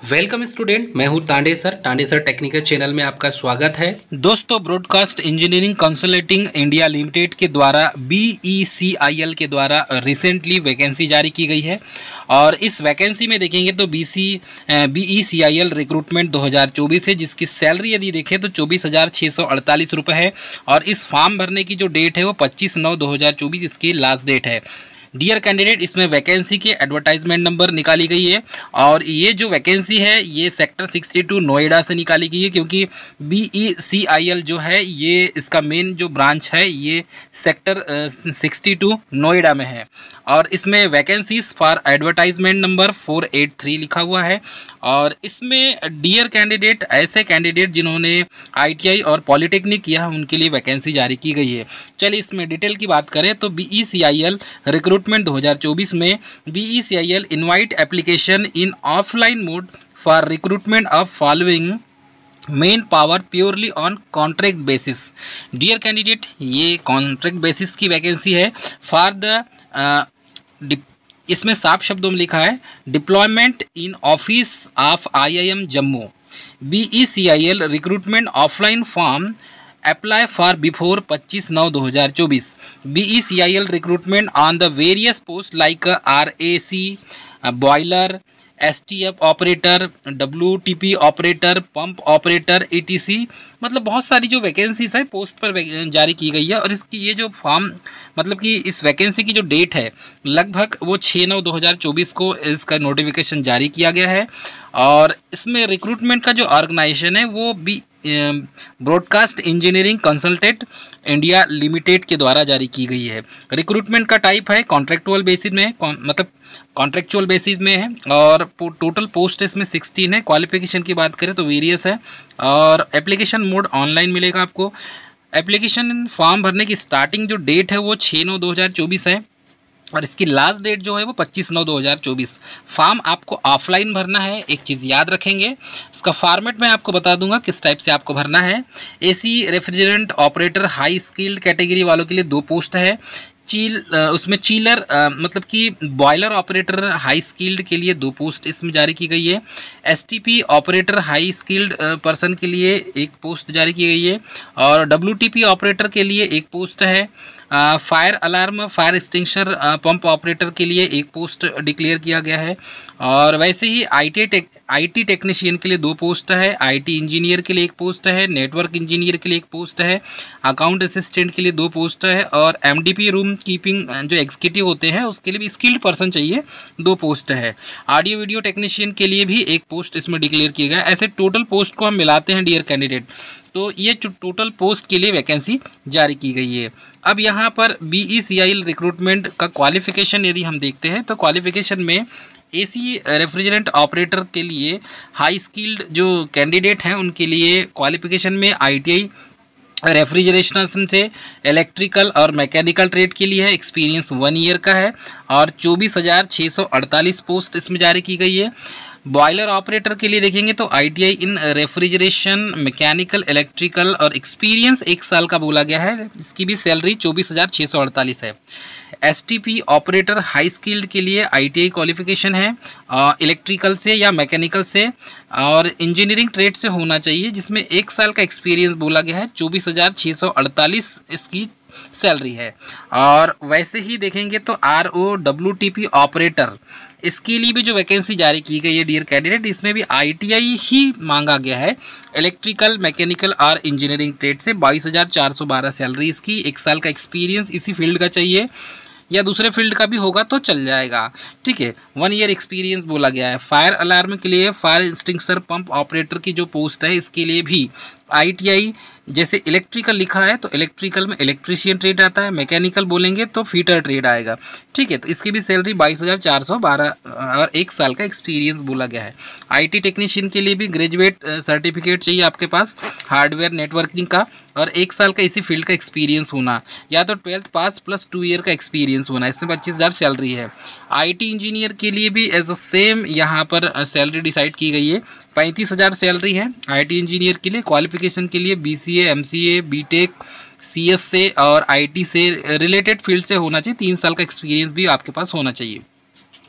Welcome student, मैं हूं Tande sir technical channel में आपका स्वागत है। दोस्तों, broadcast engineering consulting India limited के द्वारा BECIL के द्वारा रिसेंटली वैकेंसी जारी की गई है और इस वैकेंसी में देखेंगे तो BECIL रिक्रूटमेंट 2024 है, जिसकी सैलरी यदि देखें तो 24,648 रुपये है और इस फॉर्म भरने की जो डेट है वो 25/9/2024 इसकी लास्ट डेट है। डियर कैंडिडेट, इसमें वैकेंसी की एडवर्टाइजमेंट नंबर निकाली गई है और ये जो वैकेंसी है ये सेक्टर 62 नोएडा से निकाली गई है, क्योंकि BECIL जो है ये इसका मेन जो ब्रांच है ये सेक्टर 62 नोएडा में है और इसमें वैकेंसीज फॉर एडवर्टाइजमेंट नंबर 483 लिखा हुआ है। और इसमें डियर कैंडिडेट, ऐसे कैंडिडेट जिन्होंने ITI और पॉलिटेक्निक किया है उनके लिए वैकेंसी जारी की गई है। चलिए इसमें डिटेल की बात करें तो BECIL रिक्रूटमेंट 2024 में BECIL invite application in offline mode for recruitment of following manpower purely on contract basis. Dear candidate, ये कॉन्ट्रैक्ट बेसिस की वैकेंसी है फॉर द इसमें साफ शब्दों में लिखा है deployment in office of IIM Jammu. BECIL recruitment offline form apply for before 25/9/2024। BECIL recruitment on the various post like RAC boiler, STF operator, WTP operator, pump operator, ETC, मतलब बहुत सारी जो वैकेंसीज है पोस्ट पर जारी की गई है। और इसकी ये जो फॉर्म मतलब कि इस वैकेंसी की जो डेट है लगभग वो 6/9/2024 को इसका नोटिफिकेशन जारी किया गया है। और इसमें रिक्रूटमेंट का जो ऑर्गेनाइजेशन है वो broadcast engineering consultant India limited के द्वारा जारी की गई है। रिक्रूटमेंट का टाइप है कॉन्ट्रेक्चुअल बेसिस में, मतलब कॉन्ट्रेक्चुअल बेसिस में है और टोटल पोस्ट इसमें 16 है। क्वालिफिकेशन की बात करें तो वेरियस है और एप्लीकेशन मोड ऑनलाइन मिलेगा आपको। एप्लीकेशन फॉर्म भरने की स्टार्टिंग जो डेट है वो 6/9/2024 है और इसकी लास्ट डेट जो है वो 25/9/2024। फॉर्म आपको ऑफलाइन भरना है, एक चीज़ याद रखेंगे, इसका फॉर्मेट मैं आपको बता दूंगा किस टाइप से आपको भरना है। AC refrigerant operator high skilled category वालों के लिए 2 पोस्ट है। उसमें चीलर मतलब कि बॉयलर ऑपरेटर हाई स्किल्ड के लिए 2 पोस्ट इसमें जारी की गई है। STP operator high skilled person के लिए 1 पोस्ट जारी की गई है और WTP ऑपरेटर के लिए 1 पोस्ट है। Fire alarm fire extinguisher pump operator के लिए 1 पोस्ट डिक्लेयर किया गया है। और वैसे ही IT टेक्नीशियन के लिए 2 पोस्ट है। IT इंजीनियर के लिए 1 पोस्ट है। नेटवर्क इंजीनियर के लिए 1 पोस्ट है। अकाउंट असिस्टेंट के लिए 2 पोस्ट है और MDP रूम कीपिंग जो एग्जीक्यूटिव होते हैं उसके लिए भी स्किल्ड पर्सन चाहिए, 2 पोस्ट है। ऑडियो वीडियो टेक्नीशियन के लिए भी 1 पोस्ट इसमें डिक्लेयर किया गया है। ऐसे टोटल पोस्ट को हम मिलाते हैं डियर कैंडिडेट, तो ये टोटल पोस्ट के लिए वैकेंसी जारी की गई है। अब यहाँ पर BECIL रिक्रूटमेंट का क्वालिफिकेशन यदि हम देखते हैं तो क्वालिफिकेशन में AC रेफ्रिजरेंट ऑपरेटर के लिए हाई स्किल्ड जो कैंडिडेट हैं उनके लिए क्वालिफिकेशन में ITI रेफ्रिजरेशन से इलेक्ट्रिकल और मैकेनिकल ट्रेड के लिए है, एक्सपीरियंस 1 ईयर का है और 24,648 पोस्ट इसमें जारी की गई है। बॉयलर ऑपरेटर के लिए देखेंगे तो ITI इन रेफ्रिजरेशन, मैकेनिकल, इलेक्ट्रिकल और एक्सपीरियंस 1 साल का बोला गया है। इसकी भी सैलरी 24,648 है। STP ऑपरेटर हाई स्किल्ड के लिए ITI क्वालिफिकेशन है इलेक्ट्रिकल से या मैकेनिकल से और इंजीनियरिंग ट्रेड से होना चाहिए, जिसमें 1 साल का एक्सपीरियंस बोला गया है। 24,648 इसकी सैलरी है। और वैसे ही देखेंगे तो ROWTP ऑपरेटर, इसके लिए भी जो वैकेंसी जारी की गई है डियर कैंडिडेट, इसमें भी ITI ही मांगा गया है, इलेक्ट्रिकल, मैकेनिकल और इंजीनियरिंग ट्रेड से। 22,412 सैलरी इसकी। 1 साल का एक्सपीरियंस इसी फील्ड का चाहिए या दूसरे फील्ड का भी होगा तो चल जाएगा, ठीक है। 1 ईयर एक्सपीरियंस बोला गया है। फायर अलार्म के लिए फायर एक्सटिंग्विशर पंप ऑपरेटर की जो पोस्ट है इसके लिए भी ITI, जैसे इलेक्ट्रिकल लिखा है तो इलेक्ट्रिकल में इलेक्ट्रीशियन ट्रेड आता है, मैकेनिकल बोलेंगे तो फीटर ट्रेड आएगा, ठीक है। तो इसकी भी सैलरी 22,412 और 1 साल का एक्सपीरियंस बोला गया है। IT टेक्नीशियन के लिए भी ग्रेजुएट सर्टिफिकेट चाहिए आपके पास हार्डवेयर नेटवर्किंग का और 1 साल का इसी फील्ड का एक्सपीरियंस होना, या तो 12th पास प्लस 2 ईयर का एक्सपीरियंस होना। इसमें 25,000 सैलरी है। IT इंजीनियर के लिए भी एज अ सेम यहाँ पर सैलरी डिसाइड की गई है, 35,000 सैलरी है IT इंजीनियर के लिए। क्वालिफिकेशन के लिए BCA, MCA, BTech, CS से और IT से रिलेटेड फील्ड से होना चाहिए। 3 साल का एक्सपीरियंस भी आपके पास होना चाहिए।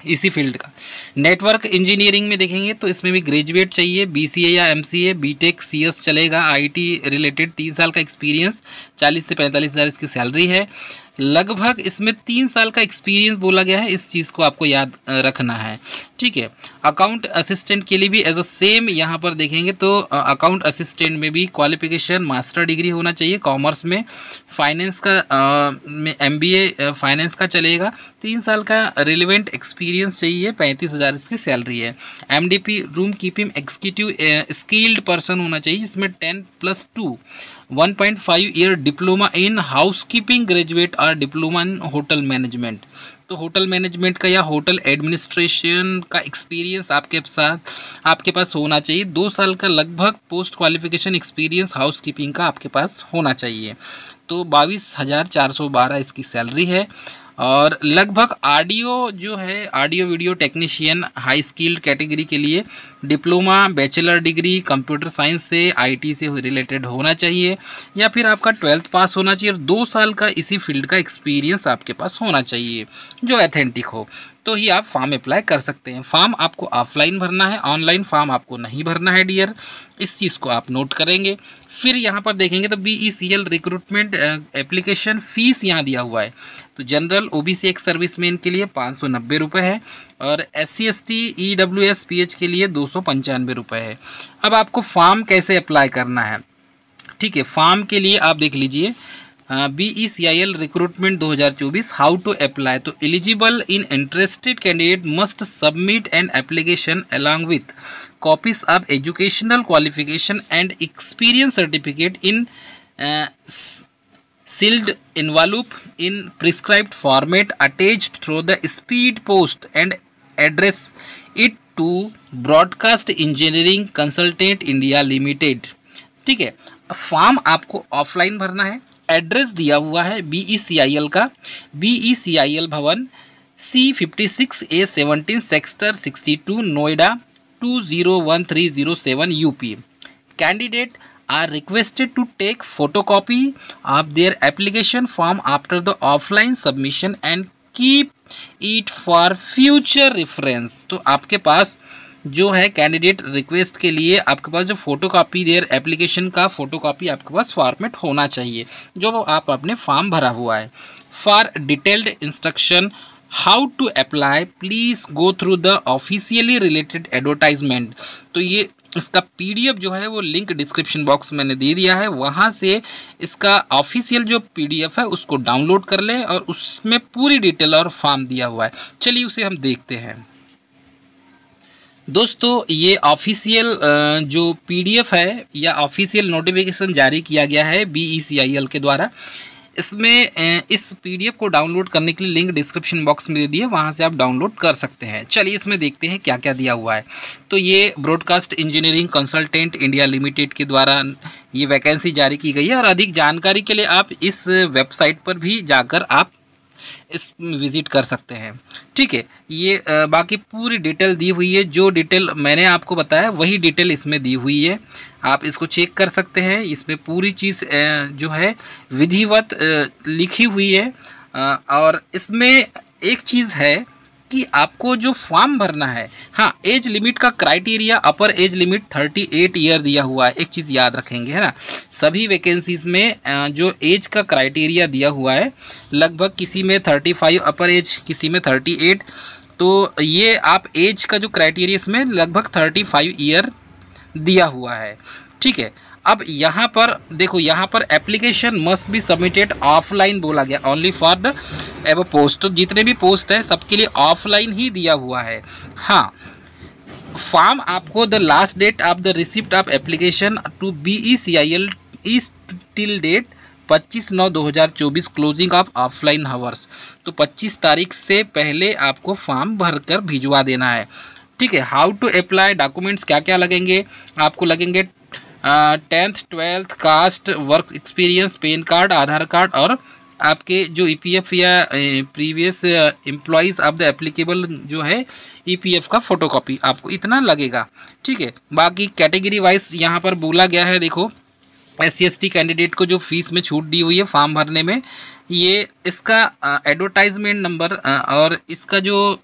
इसी फील्ड का। नेटवर्क इंजीनियरिंग में देखेंगे तो इसमें भी ग्रेजुएट चाहिए, बीसीए या एमसीए, बीटेक, सीएस चलेगा, आईटी रिलेटेड 3 साल का एक्सपीरियंस, 40 से 45 हज़ार इसकी सैलरी है। लगभग इसमें 3 साल का एक्सपीरियंस बोला गया है, इस चीज़ को आपको याद रखना है, ठीक है। अकाउंट असिस्टेंट के लिए भी एज अ सेम यहाँ पर देखेंगे तो अकाउंट असिस्टेंट में भी क्वालिफिकेशन मास्टर डिग्री होना चाहिए कॉमर्स में, फाइनेंस का में एमबीए फाइनेंस का चलेगा, 3 साल का रिलेवेंट एक्सपीरियंस चाहिए, 35 हज़ार इसकी सैलरी है। MDP room keeping executive skilled person होना चाहिए, जिसमें 10+2 1.5 year diploma in housekeeping graduate और डिप्लोमा इन होटल मैनेजमेंट। तो होटल मैनेजमेंट का या होटल एडमिनिस्ट्रेशन का एक्सपीरियंस आपके पास होना चाहिए। 2 साल का लगभग पोस्ट क्वालिफिकेशन एक्सपीरियंस हाउसकीपिंग का आपके पास होना चाहिए। तो 22,412 इसकी सैलरी है। और लगभग ऑडियो जो है, audio video technician high skilled category के लिए diploma, bachelor degree computer science से, आईटी से रिलेटेड होना चाहिए, या फिर आपका 12th पास होना चाहिए और 2 साल का इसी फील्ड का एक्सपीरियंस आपके पास होना चाहिए जो ऑथेंटिक हो, तो ही आप फॉर्म अप्लाई कर सकते हैं। फॉर्म आपको ऑफलाइन भरना है, ऑनलाइन फॉर्म आपको नहीं भरना है डियर, इस चीज़ को आप नोट करेंगे। फिर यहाँ पर देखेंगे तो BECL रिक्रूटमेंट एप्लीकेशन फ़ीस यहाँ दिया हुआ है। तो जनरल OBC एक्स सर्विसमैन के लिए 590 रुपये है और SC ST EWS PH के लिए 295 रुपये है। अब आपको फॉर्म कैसे अप्लाई करना है, ठीक है। फॉर्म के लिए आप देख लीजिए BECIL recruitment 2024 how to apply. तो eligible in interested candidate must submit an application along with copies of educational qualification and experience certificate in sealed envelope in prescribed format attached through the speed post and address it to Broadcast Engineering Consultant India Limited, ठीक है। Form आपको offline भरना है। Address दिया हुआ है BECIL का, BECIL भवन C56A 17 sector 62 Noida 201307 UP। Candidate are requested to take photocopy of their application form after the offline submission and keep it for future reference। तो आपके पास जो है कैंडिडेट रिक्वेस्ट के लिए आपके पास जो फोटोकॉपी देयर एप्लीकेशन का फोटोकॉपी आपके पास फॉर्मेट होना चाहिए जो आपने अपने फॉर्म भरा हुआ है। For detailed instruction how to apply please go through the officially related advertisement. तो ये इसका PDF जो है वो लिंक डिस्क्रिप्शन बॉक्स में मैंने दे दिया है, वहाँ से इसका ऑफिशियल जो PDF है उसको डाउनलोड कर लें और उसमें पूरी डिटेल और फॉर्म दिया हुआ है। चलिए उसे हम देखते हैं। दोस्तों ये ऑफिशियल जो PDF है या ऑफिशियल नोटिफिकेशन जारी किया गया है BECIL के द्वारा, इसमें इस PDF को डाउनलोड करने के लिए लिंक डिस्क्रिप्शन बॉक्स में दे दिए, वहाँ से आप डाउनलोड कर सकते हैं। चलिए इसमें देखते हैं क्या क्या दिया हुआ है। तो ये broadcast engineering consultant India limited के द्वारा ये वैकेंसी जारी की गई है और अधिक जानकारी के लिए आप इस वेबसाइट पर भी जाकर आप इस विज़िट कर सकते हैं, ठीक है। ये बाकी पूरी डिटेल दी हुई है, जो डिटेल मैंने आपको बताया वही डिटेल इसमें दी हुई है, आप इसको चेक कर सकते हैं। इसमें पूरी चीज़ जो है विधिवत लिखी हुई है। और इसमें एक चीज़ है कि आपको जो फॉर्म भरना है, हाँ एज लिमिट का क्राइटेरिया अपर एज लिमिट 38 ईयर दिया हुआ है, एक चीज़ याद रखेंगे है ना। सभी वैकेंसीज़ में जो एज का क्राइटेरिया दिया हुआ है लगभग किसी में 35 अपर एज, किसी में 38, तो ये आप एज का जो क्राइटेरिया इसमें लगभग 35 ईयर दिया हुआ है, ठीक है। अब यहाँ पर देखो, यहाँ पर application must be submitted offline बोला गया, only for the above post. तो जितने भी पोस्ट है सबके लिए ऑफलाइन ही दिया हुआ है। हाँ, फॉर्म आपको the last date of the receipt of application to BECIL is till date 25/9/2024 closing of offline hours. तो 25 तारीख से पहले आपको फॉर्म भरकर भिजवा देना है, ठीक है। हाउ टू अप्लाई, डॉक्यूमेंट्स क्या क्या लगेंगे, आपको लगेंगे 10th 12th caste, work experience, PAN card, Aadhaar card और आपके जो EPF या previous employees of the applicable जो है EPF का फोटोकॉपी, आपको इतना लगेगा, ठीक है। बाकी कैटेगरी वाइज यहाँ पर बोला गया है, देखो SC ST कैंडिडेट को जो फीस में छूट दी हुई है फॉर्म भरने में, ये इसका एडवर्टाइजमेंट नंबर और इसका जो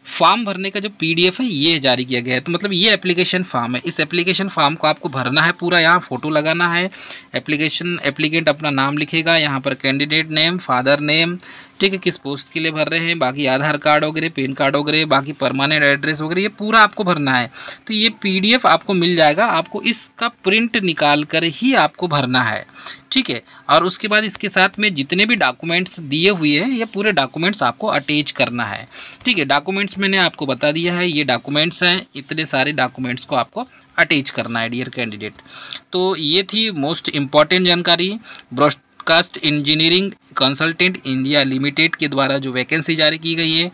फॉर्म भरने का जो पीडीएफ है ये जारी किया गया है। तो मतलब ये एप्लीकेशन फॉर्म है, इस एप्लीकेशन फॉर्म को आपको भरना है पूरा, यहाँ फ़ोटो लगाना है, एप्लीकेंट अपना नाम लिखेगा, यहाँ पर कैंडिडेट नेम, फादर नेम, ठीक है, किस पोस्ट के लिए भर रहे हैं, बाकी आधार कार्ड वगैरह, पैन कार्ड वगैरह, बाकी परमानेंट एड्रेस वगैरह, ये पूरा आपको भरना है। तो ये पीडीएफ आपको मिल जाएगा, आपको इसका प्रिंट निकाल कर ही आपको भरना है, ठीक है। और उसके बाद इसके साथ में जितने भी डॉक्यूमेंट्स दिए हुए हैं ये पूरे डॉक्यूमेंट्स आपको अटैच करना है, ठीक है। डॉक्यूमेंट्स मैंने आपको बता दिया है, ये डॉक्यूमेंट्स हैं, इतने सारे डॉक्यूमेंट्स को आपको अटैच करना है डियर कैंडिडेट। तो ये थी मोस्ट इम्पॉर्टेंट जानकारी। Broadcast engineering consultant India limited के द्वारा जो वैकेंसी जारी की गई है,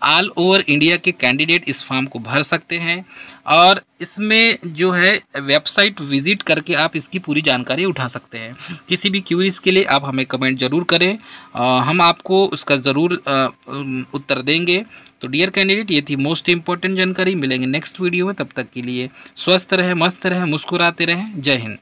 ऑल ओवर इंडिया के कैंडिडेट इस फॉर्म को भर सकते हैं और इसमें जो है वेबसाइट विजिट करके आप इसकी पूरी जानकारी उठा सकते हैं। किसी भी क्यूरीज के लिए आप हमें कमेंट ज़रूर करें, हम आपको उसका ज़रूर उत्तर देंगे। तो डियर कैंडिडेट ये थी मोस्ट इम्पॉर्टेंट जानकारी। मिलेंगे नेक्स्ट वीडियो में, तब तक के लिए स्वस्थ रहें, मस्त रहें, मुस्कुराते रहें। जय हिंद।